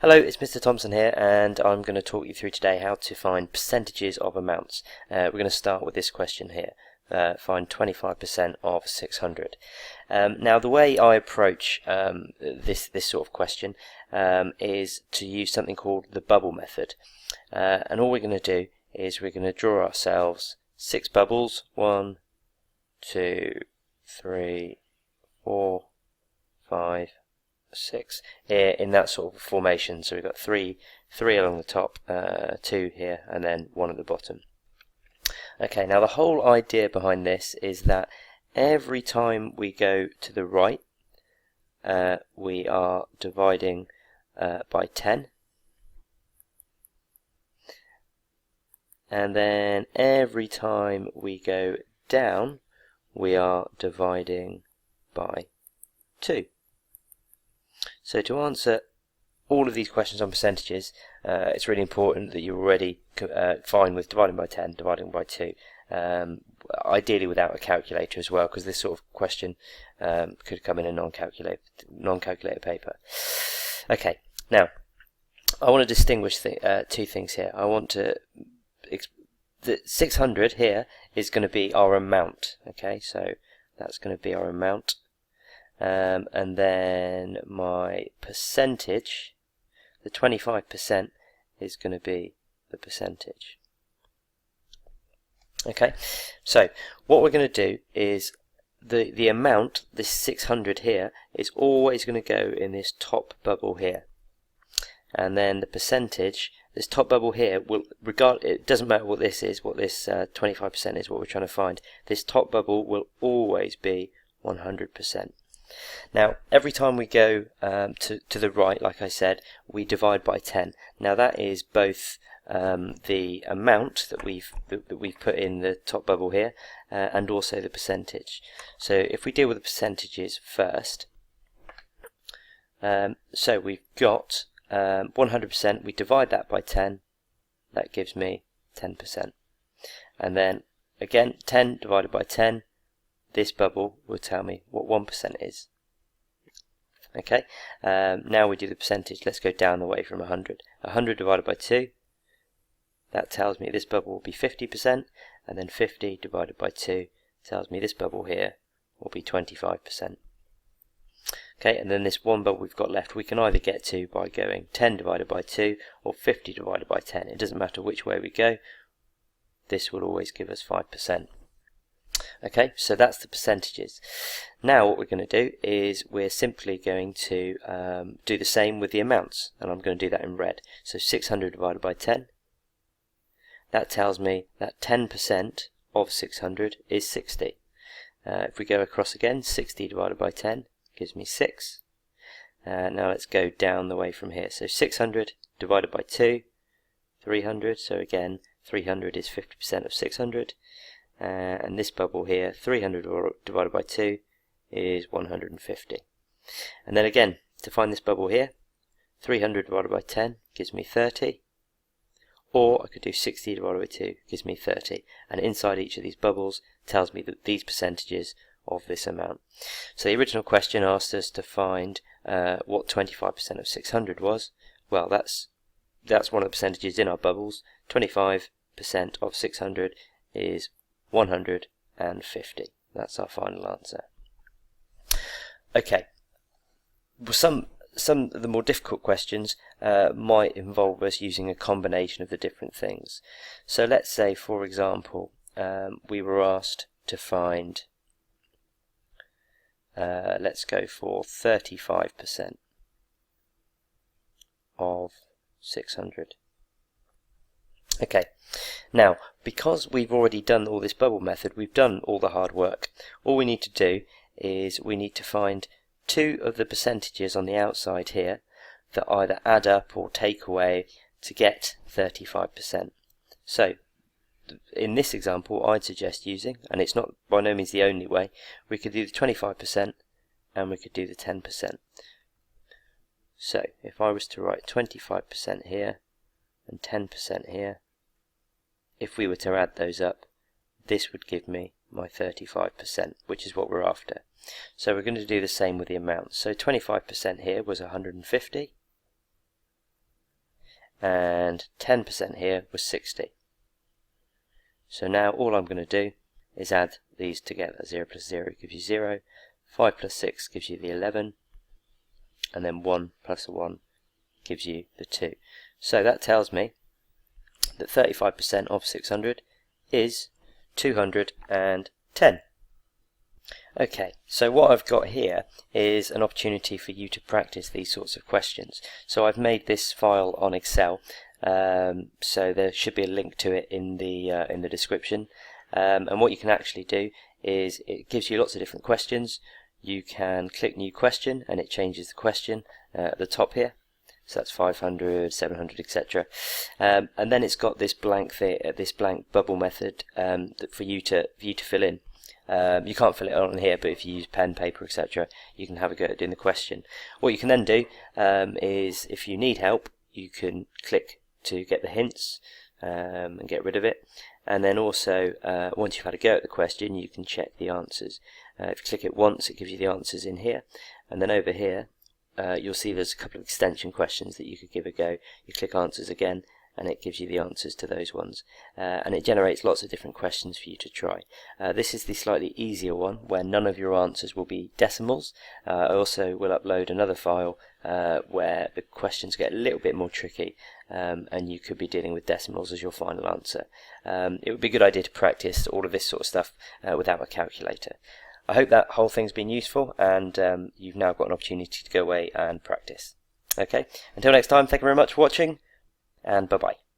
Hello, it's Mr. Thompson here, and I'm going to talk you through today how to find percentages of amounts. We're going to start with this question here. Find 25% of 600. Now, the way I approach this sort of question is to use something called the bubble method. And all we're going to do is we're going to draw ourselves 6 bubbles. 1, 2, 3, 4, 5, 6 here in that sort of formation. So we've got three along the top, 2 here, and then 1 at the bottom. Okay, now the whole idea behind this is that every time we go to the right, we are dividing by 10, and then every time we go down, we are dividing by 2. So to answer all of these questions on percentages, it's really important that you're already fine with dividing by 10, dividing by 2, ideally without a calculator as well, because this sort of question could come in a non-calculator paper. Okay, now I want to distinguish two things here. I want to the 600 here is going to be our amount. Okay, so that's going to be our amount. And then my percentage, the 25%, is going to be the percentage. Okay, so what we're going to do is the amount, this 600 here, is always going to go in this top bubble here. And then the percentage, this top bubble here, it doesn't matter what this is, what this 25% is, what we're trying to find. This top bubble will always be 100%. Now, every time we go to the right, like I said, we divide by 10. Now that is both the amount that we've put in the top bubble here, and also the percentage. So if we deal with the percentages first, so we've got 100%. We divide that by 10. That gives me 10%. And then again, 10 divided by 10. This bubble will tell me what 1% is. Okay, now we do the percentage. Let's go down the way from 100. 100 divided by 2, that tells me this bubble will be 50%, and then 50 divided by 2 tells me this bubble here will be 25%. Okay, and then this one bubble we've got left, we can either get to by going 10 divided by 2 or 50 divided by 10. It doesn't matter which way we go, this will always give us 5%. Okay, so that's the percentages. Now what we're going to do is we're simply going to do the same with the amounts, and I'm going to do that in red. So 600 divided by 10, that tells me that 10% of 600 is 60. If we go across again, 60 divided by 10 gives me 6. Now let's go down the way from here. So 600 divided by 2, 300. So again, 300 is 50% of 600. And this bubble here, 300 divided by 2 is 150. And then again, to find this bubble here, 300 divided by 10 gives me 30. Or I could do 60 divided by 2 gives me 30. And inside each of these bubbles tells me that these percentages of this amount. So the original question asked us to find what 25% of 600 was. Well, that's one of the percentages in our bubbles. 25% of 600 is 150. That's our final answer. Okay, some of the more difficult questions might involve us using a combination of the different things. So let's say, for example, we were asked to find, let's go for 35% of 600. Okay, now because we've already done all this bubble method, we've done all the hard work. All we need to do is we need to find 2 of the percentages on the outside here that either add up or take away to get 35%. So in this example, I'd suggest using, and it's not by no means the only way, we could do the 25% and we could do the 10%. So if I was to write 25% here and 10% here, if we were to add those up, this would give me my 35%, which is what we're after. So we're going to do the same with the amount. So 25% here was 150. and 10% here was 60. So now all I'm going to do is add these together. 0 plus 0 gives you 0, 5 plus 6 gives you the 11, and then 1 plus a 1 gives you the 2. So that tells me that 35% of 600 is 210. Okay, so what I've got here is an opportunity for you to practice these sorts of questions. So I've made this file on Excel, so there should be a link to it in the description. And what you can actually do is it gives you lots of different questions. You can click New Question, and it changes the question at the top here. So that's 500, 700, etc. And then it's got this blank bubble method for you to fill in. You can't fill it on here, but if you use pen, paper, etc., you can have a go at doing the question. What you can then do is, if you need help, you can click to get the hints and get rid of it. And then also, once you've had a go at the question, you can check the answers. If you click it once, it gives you the answers in here. And then over here, you'll see there's a couple of extension questions that you could give a go. You click answers again, and it gives you the answers to those ones. And it generates lots of different questions for you to try. This is the slightly easier one, where none of your answers will be decimals. I also will upload another file where the questions get a little bit more tricky, and you could be dealing with decimals as your final answer. It would be a good idea to practice all of this sort of stuff without a calculator. I hope that whole thing's been useful, and you've now got an opportunity to go away and practice. Okay, until next time, thank you very much for watching, and bye-bye.